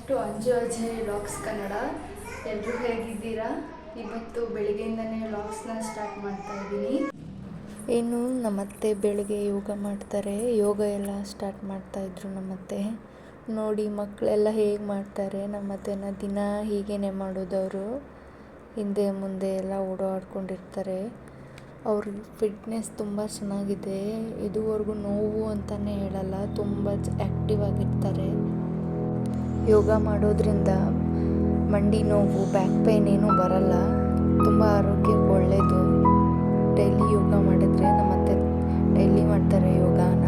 Back to Anju Ajay vlogs Kannada. ಎಲ್ಲರೂ ಹೇಗಿದ್ದೀರಾ? ಇವತ್ತು ಬೆಳಿಗ್ಗೆಯಿಂದನೇ ವ್ಲಾಗ್ಸ್ನ ಸ್ಟಾರ್ಟ್ ಮಾಡ್ತಾ ಇದ್ದೀನಿ. ಇನ್ನು ನಮ್ಮತ್ತೆ ಬೆಳಗ್ಗೆ ಯೋಗ ಮಾಡ್ತಾರೆ, ಯೋಗ ಎಲ್ಲ ಸ್ಟಾರ್ಟ್ ಮಾಡ್ತಾಯಿದ್ರು ನಮ್ಮತ್ತೆ. ನೋಡಿ ಮಕ್ಕಳೆಲ್ಲ ಹೇಗೆ ಮಾಡ್ತಾರೆ, ನಮ್ಮತ್ತೆನ ದಿನ ಹೀಗೇ ಮಾಡೋದವರು. ಹಿಂದೆ ಮುಂದೆ ಎಲ್ಲ ಓಡಾಡ್ಕೊಂಡಿರ್ತಾರೆ. ಅವ್ರ ಫಿಟ್ನೆಸ್ ತುಂಬ ಚೆನ್ನಾಗಿದೆ. ಇದುವರೆಗೂ ನೋವು ಅಂತಲೇ ಹೇಳಲ್ಲ, ತುಂಬ ಆ್ಯಕ್ಟಿವ್ ಆಗಿರ್ತಾರೆ. ಯೋಗ ಮಾಡೋದ್ರಿಂದ ಮಂಡಿ ನೋವು, ಬ್ಯಾಕ್ ಪೇನ್ ಏನೂ ಬರಲ್ಲ. ತುಂಬ ಆರೋಗ್ಯಕ್ಕೆ ಒಳ್ಳೆಯದು. ಡೈಲಿ ಯೋಗ ಮಾಡಿದರೆ ನಮ್ಮತ್ತೆ ಡೈಲಿ ಮಾಡ್ತಾರೆ ಯೋಗಾನ.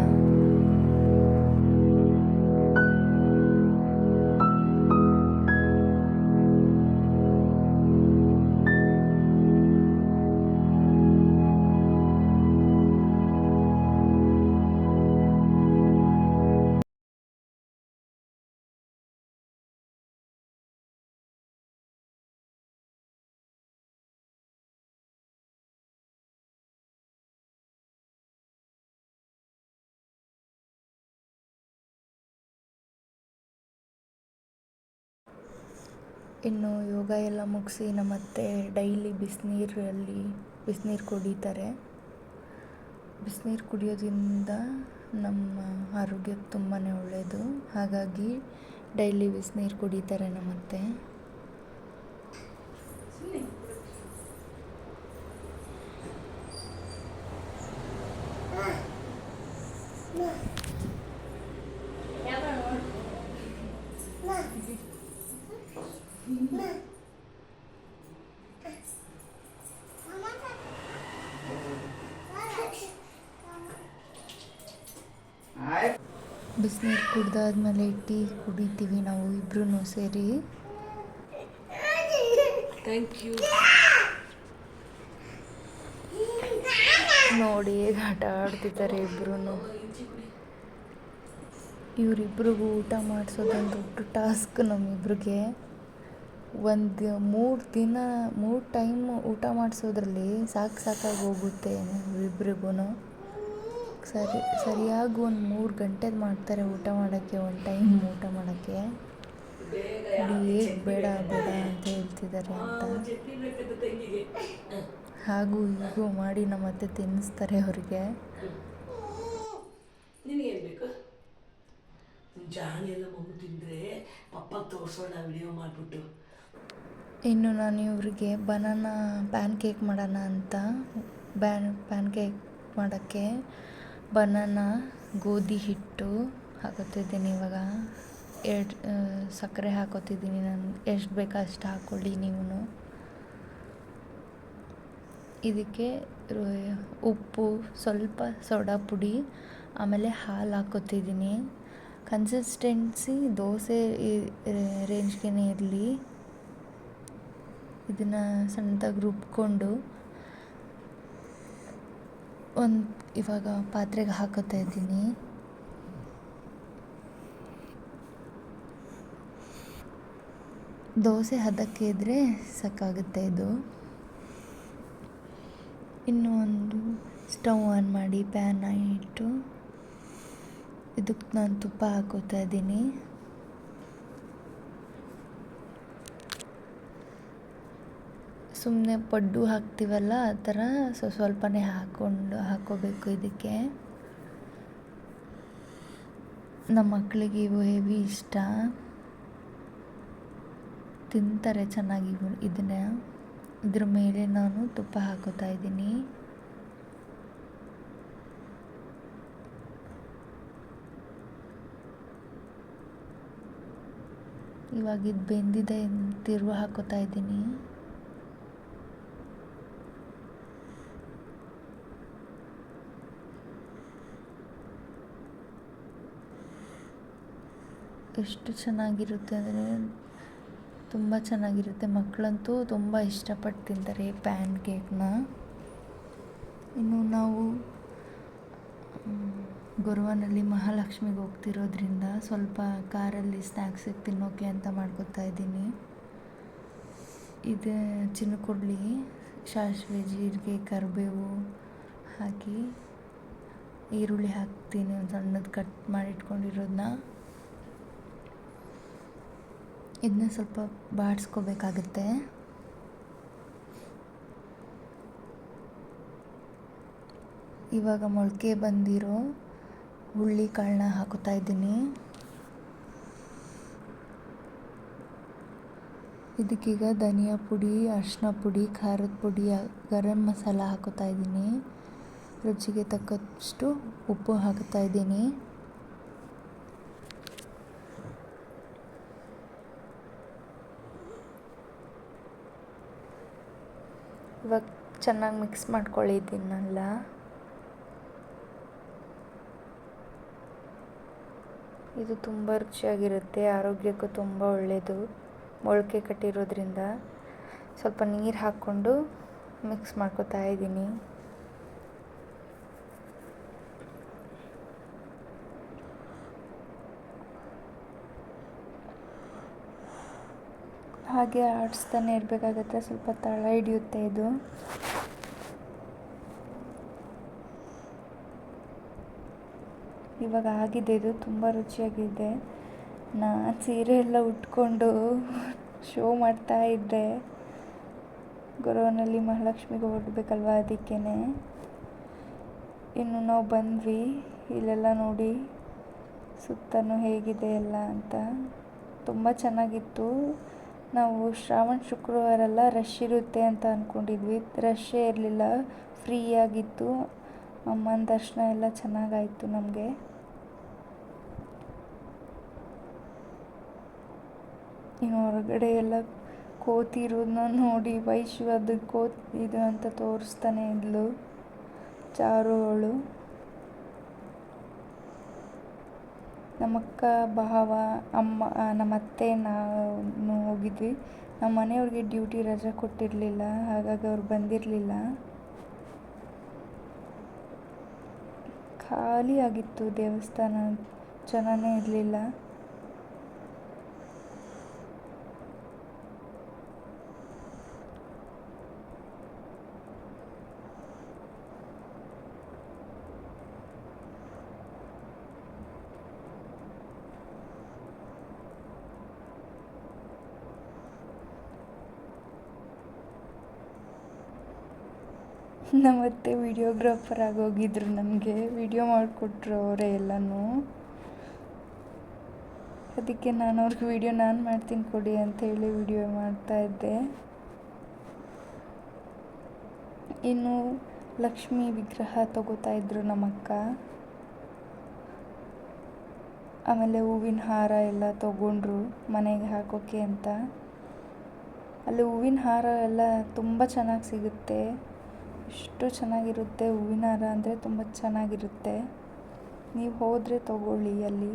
ಇನ್ನು ಯೋಗ ಎಲ್ಲ ಮುಗಿಸಿ ನಮ್ಮತ್ತೆ ಡೈಲಿ ಬಿಸಿನೀರು ಕುಡಿತಾರೆ. ಬಿಸಿನೀರು ಕುಡಿಯೋದ್ರಿಂದ ನಮ್ಮ ಆರೋಗ್ಯಕ್ಕೆ ತುಂಬಾ ಒಳ್ಳೆಯದು. ಹಾಗಾಗಿ ಡೈಲಿ ಬಿಸಿನೀರು ಕುಡಿತಾರೆ ನಮ್ಮತ್ತೆ. ಬಿಸಿನೀರು ಕುಡ್ದಾದ್ಮೇಲೆ ಟೀ ಕುಡಿತೀವಿ ನಾವು ಇಬ್ಬರೂ ಸೇರಿ. Thank you. ನೋಡಿ ಹೇಗೆ ಆಟ ಆಡ್ತಿದ್ದಾರೆ ಇಬ್ಬರೂ. ಇವರಿಬ್ರಿಗೂ ಊಟ ಮಾಡಿಸೋದೊಂದು ದೊಡ್ಡ ಟಾಸ್ಕ್ ನಮ್ಮಿಬ್ರಿಗೆ. ಒಂದು 3 ಟೈಮ್ ಊಟ ಮಾಡಿಸೋದ್ರಲ್ಲಿ ಸಾಕಾಗಿ ಹೋಗುತ್ತೆ ಇಬ್ಬರಿಗೂ. ಸರಿಯಾಗಿ ಒಂದು 3 ಗಂಟೆದು ಮಾಡ್ತಾರೆ ಊಟ ಮಾಡೋಕ್ಕೆ, ಒಂದು ಟೈಮ್ ಊಟ ಮಾಡೋಕ್ಕೆ. ಹೇಗೆ ಬೇಡ ಅಂತ ಹೇಳ್ತಿದ್ದಾರೆ ಅಂತ. ಹಾಗೂ ಹೀಗೂ ಮಾಡಿ ನಮ್ಮತ್ತೆ ತಿನ್ನಿಸ್ತಾರೆ ಅವ್ರಿಗೆ. ನಿನಗೇನು ಬೇಕು? ಜಾಣಿ ಎಲ್ಲ ಮಗು ತಿಂದರೆ ಪಪ್ಪ ತೋರಿಸೋಣ ವಿಡಿಯೋ ಮಾಡಿಬಿಟ್ಟು. ಇನ್ನು ನಾನು ಇವರಿಗೆ ಬನಾನಾ ಪ್ಯಾನ್ ಕೇಕ್ ಮಾಡೋಣ ಅಂತ ಪ್ಯಾನ್ ಕೇಕ್ ಮಾಡೋಕ್ಕೆ ಬನಾನಾ, ಗೋಧಿ ಹಿಟ್ಟು ಹಾಕೋತಿದ್ದೀನಿ. ಇವಾಗ ಸಕ್ಕರೆ ಹಾಕೋತಿದ್ದೀನಿ. ನಾನು ಎಷ್ಟು ಬೇಕೋ ಅಷ್ಟು ಹಾಕ್ಕೊಳ್ಳಿ ನೀವು. ಇದಕ್ಕೆ ಉಪ್ಪು, ಸ್ವಲ್ಪ ಸೋಡಾ ಪುಡಿ, ಆಮೇಲೆ ಹಾಲು ಹಾಕೋತಿದ್ದೀನಿ. ಕನ್ಸಿಸ್ಟೆನ್ಸಿ ದೋಸೆ ರೇಂಜ್ಗೆ ಇರಲಿ. ಇದನ್ನು ಸಣ್ಣದಾಗಿ ರುಬ್ಕೊಂಡು ಇವಾಗ ಪಾತ್ರೆಗೆ ಹಾಕೋತಾ ಇದ್ದೀನಿ. ದೋಸೆ ಹದಕ್ಕೆ ಇದ್ದರೆ ಸಾಕಾಗುತ್ತೆ ಇದು. ಇನ್ನು ಒಂದು ಸ್ಟವ್ ಆನ್ ಮಾಡಿ ಪ್ಯಾನ್ ಇಟ್ಟು ಇದಕ್ಕೆ ನಾನು ತುಪ್ಪ ಹಾಕೋತಾ ಇದ್ದೀನಿ. ಸುಮ್ಮನೆ ಪಡ್ಡು ಹಾಕ್ತೀವಲ್ಲ ಆ ಥರ ಸ್ವಲ್ಪನೇ ಹಾಕ್ಕೋಬೇಕು ಇದಕ್ಕೆ. ನಮ್ಮ ಮಕ್ಕಳಿಗೆ ಇವು ಹೆವಿ ಇಷ್ಟ, ತಿಂತಾರೆ ಚೆನ್ನಾಗಿ ಇದನ್ನು. ಇದ್ರ ಮೇಲೆ ನಾನು ತುಪ್ಪ ಹಾಕೋತಾ ಇದ್ದೀನಿ. ಇವಾಗ ಇದು ಬೆಂದಿದೆ, ತಿರುವು ಹಾಕೋತಾ ಇದ್ದೀನಿ. ಎಷ್ಟು ಚೆನ್ನಾಗಿರುತ್ತೆ ಅಂದರೆ ತುಂಬ ಚೆನ್ನಾಗಿರುತ್ತೆ. ಮಕ್ಕಳಂತೂ ತುಂಬ ಇಷ್ಟಪಟ್ಟು ತಿಂತಾರೆ ಪ್ಯಾನ್ ಕೇಕ್ನ. ಇನ್ನು ನಾವು ಗೊರವನಲ್ಲಿ ಮಹಾಲಕ್ಷ್ಮಿಗೆ ಹೋಗ್ತಿರೋದ್ರಿಂದ ಸ್ವಲ್ಪ ಕಾರಲ್ಲಿ ಸ್ನ್ಯಾಕ್ಸಿಗೆ ತಿನ್ನೋಕ್ಕೆ ಅಂತ ಮಾಡ್ಕೊತಾ ಇದ್ದೀನಿ. ಇದು ಚಿನ್ನಕೊಡ್ಲಿ, ಸಾಸಿವೆ, ಜೀರಿಗೆ, ಕರಿಬೇವು ಹಾಕಿ ಈರುಳ್ಳಿ ಹಾಕ್ತೀನಿ, ಒಂದು ಸಣ್ಣದು ಕಟ್ ಮಾಡಿ ಇಟ್ಕೊಂಡಿರೋದನ್ನ. ಇದನ್ನ ಸ್ವಲ್ಪ ಬಾಡಿಸ್ಕೋಬೇಕಾಗತ್ತೆ. ಇವಾಗ ಮೊಳಕೆ ಬಂದಿರೋ ಹುಳ್ಳಿ ಕಾಳನ್ನ ಹಾಕೋತಾ ಇದ್ದೀನಿ. ಇದಕ್ಕೀಗ ಧನಿಯಾ ಪುಡಿ, ಅರಿಶಿನ ಪುಡಿ, ಖಾರದ ಪುಡಿ, ಗರಂ ಮಸಾಲ ಹಾಕೋತಾ ಇದ್ದೀನಿ. ರುಚಿಗೆ ತಕ್ಕಷ್ಟು ಉಪ್ಪು ಹಾಕ್ತಾ ಇದ್ದೀನಿ. ಇವಾಗ ಚೆನ್ನಾಗಿ ಮಿಕ್ಸ್ ಮಾಡ್ಕೊಳ್ಳಿದ್ದೀನಲ್ಲ. ಇದು ತುಂಬ ರುಚಿಯಾಗಿರುತ್ತೆ, ಆರೋಗ್ಯಕ್ಕೂ ತುಂಬ ಒಳ್ಳೆಯದು. ಮೊಳಕೆ ಕಟ್ಟಿರೋದ್ರಿಂದ ಸ್ವಲ್ಪ ನೀರು ಹಾಕ್ಕೊಂಡು ಮಿಕ್ಸ್ ಮಾಡ್ಕೊತಾ ಇದ್ದೀನಿ. ಹಾಗೆ ಆಡಿಸ್ತಾನೆ ಇರಬೇಕಾಗತ್ತೆ, ಸ್ವಲ್ಪ ತಳ ಹಿಡಿಯುತ್ತೆ ಇದು. ಇವಾಗ ಆಗಿದೆ, ಇದು ತುಂಬ ರುಚಿಯಾಗಿದೆ. ನಾನು ಸೀರೆ ಎಲ್ಲ ಉಟ್ಕೊಂಡು ಶೋ ಮಾಡ್ತಾ ಇದ್ದೆ. ಗೊರವನಲ್ಲಿ ಮಹಾಲಕ್ಷ್ಮಿಗೆ ಹೊರಡ್ಬೇಕಲ್ವ, ಅದಕ್ಕೇ. ಇನ್ನು ನಾವು ಬಂದ್ವಿ. ಇಲ್ಲೆಲ್ಲ ನೋಡಿ ಸುತ್ತಲೂ ಹೇಗಿದೆ ಎಲ್ಲ ಅಂತ. ತುಂಬ ಚೆನ್ನಾಗಿತ್ತು. ನಾವು ಶ್ರಾವಣ ಶುಕ್ರವಾರ ಎಲ್ಲ ರಶ್ ಇರುತ್ತೆ ಅಂತ ಅಂದ್ಕೊಂಡಿದ್ವಿ. ರಶ್ಶೇ ಇರಲಿಲ್ಲ, ಫ್ರೀಯಾಗಿತ್ತು. ಅಮ್ಮನ ದರ್ಶನ ಎಲ್ಲ ಚೆನ್ನಾಗಾಯಿತು ನಮಗೆ. ಇನ್ನು ಹೊರಗಡೆ ಎಲ್ಲ ಕೋತಿ ಇರೋದನ್ನ ನೋಡಿ ವೈಶು ಅದು ಇದು ಅಂತ ತೋರಿಸ್ತಾನೆ ಇದ್ಲು ಚಾರು ಅವಳು. ನಮ್ಮಕ್ಕ, ಭಾವ, ಅಮ್ಮ, ನಮ್ಮತ್ತೆ, ನಾವು ಹೋಗಿದ್ವಿ. ನಮ್ಮ ಮನೆಯವ್ರಿಗೆ ಡ್ಯೂಟಿ ರಜೆ ಕೊಟ್ಟಿರಲಿಲ್ಲ, ಹಾಗಾಗಿ ಅವ್ರು ಬಂದಿರಲಿಲ್ಲ. ಖಾಲಿ ಆಗಿತ್ತು ದೇವಸ್ಥಾನ, ಜನನೇ ಇರಲಿಲ್ಲ. ನಮ್ಮತ್ತೆ ವಿಡಿಯೋಗ್ರಾಫರ್ ಆಗೋಗಿದ್ರು, ನಮಗೆ ವಿಡಿಯೋ ಮಾಡಿಕೊಟ್ರು ಅವರೇ ಎಲ್ಲನೂ. ಅದಕ್ಕೆ ನಾನು ಅವ್ರಿಗೆ ವಿಡಿಯೋ ನಾನು ಮಾಡ್ತೀನಿ ಕೊಡಿ ಅಂಥೇಳಿ ವಿಡಿಯೋ ಮಾಡ್ತಾಯಿದ್ದೆ. ಇನ್ನು ಲಕ್ಷ್ಮಿ ವಿಗ್ರಹ ತಗೋತಾ ಇದ್ರು ನಮ್ಮಕ್ಕ. ಆಮೇಲೆ ಹೂವಿನ ಹಾರ ಎಲ್ಲ ತಗೊಂಡ್ರು ಮನೆಗೆ ಹಾಕೋಕ್ಕೆ ಅಂತ. ಅಲ್ಲಿ ಹೂವಿನ ಹಾರ ಎಲ್ಲ ತುಂಬ ಚೆನ್ನಾಗಿ ಸಿಗುತ್ತೆ. ಎಷ್ಟು ಚೆನ್ನಾಗಿರುತ್ತೆ ಹೂವಿನ ಹಾರ ಅಂದರೆ, ತುಂಬ ಚೆನ್ನಾಗಿರುತ್ತೆ. ನೀವು ಹೋದರೆ ತಗೊಳ್ಳಿ ಅಲ್ಲಿ.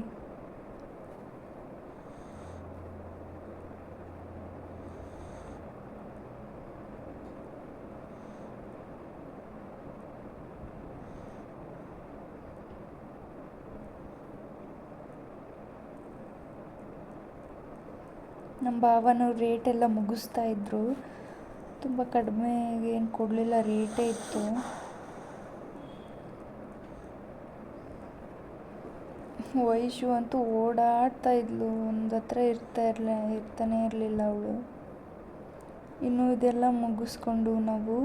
ನಮ್ಮ ಭಾವನೂ ರೇಟೆಲ್ಲ ಮುಗಿಸ್ತಾ ಇದ್ರು. ತುಂಬ ಕಡಿಮೆಗೆ ಏನು ಕೊಡಲಿಲ್ಲ, ರೇಟೇ ಇತ್ತು. ವೈಶು ಅಂತೂ ಓಡಾಡ್ತಾ ಇದ್ಲು, ಒಂದು ಹತ್ರ ಇರ್ತಾನೆ ಇರಲಿಲ್ಲ ಅವಳು. ಇನ್ನು ಇದೆಲ್ಲ ಮುಗಿಸ್ಕೊಂಡು ನಾವು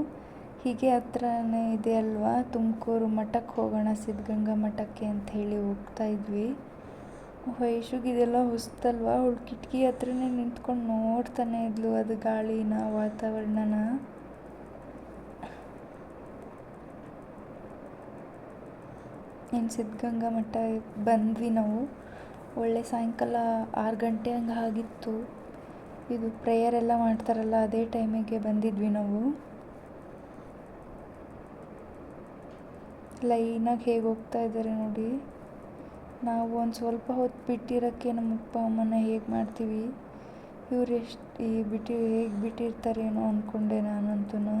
ಹೀಗೆ ಹತ್ರನೇ ಇದೆ ಅಲ್ವಾ ತುಮಕೂರು ಮಠಕ್ಕೆ ಹೋಗೋಣ, ಸಿದ್ಧಗಂಗಾ ಮಠಕ್ಕೆ ಅಂತ ಹೇಳಿ ಹೋಗ್ತಾ ಇದ್ವಿ. ವೈಶುಗೆ ಇದೆಲ್ಲ ಹೊಸ್ತಲ್ವ, ಅವಳು ಕಿಟಕಿ ಹತ್ರನೇ ನಿಂತ್ಕೊಂಡು ನೋಡ್ತಾನೆ ಇದ್ಲು ಅದು ಗಾಳಿನ, ವಾತಾವರಣನ. ಇನ್ನು ಸಿದ್ಧಗಂಗಾ ಮಠ ಬಂದ್ವಿ ನಾವು. ಒಳ್ಳೆ ಸಾಯಂಕಾಲ 6 ಗಂಟೆ ಹಂಗೆ ಆಗಿತ್ತು. ಇದು ಪ್ರೇಯರ್ ಎಲ್ಲ ಮಾಡ್ತಾರಲ್ಲ, ಅದೇ ಟೈಮಿಗೆ ಬಂದಿದ್ವಿ ನಾವು. ಲೈನಾಗಿ ಹೇಗೆ ಹೋಗ್ತಾ ಇದ್ದಾರೆ ನೋಡಿ. ನಾವು ಒಂದು ಸ್ವಲ್ಪ ಹೊತ್ತು ಬಿಟ್ಟಿರೋಕ್ಕೆ ನಮ್ಮ ಅಪ್ಪ ಅಮ್ಮನ ಹೇಗೆ ಮಾಡ್ತೀವಿ, ಇವ್ರು ಹೇಗೆ ಬಿಟ್ಟಿರ್ತಾರೇನೋ ಅಂದ್ಕೊಂಡೆ ನಾನಂತೂ.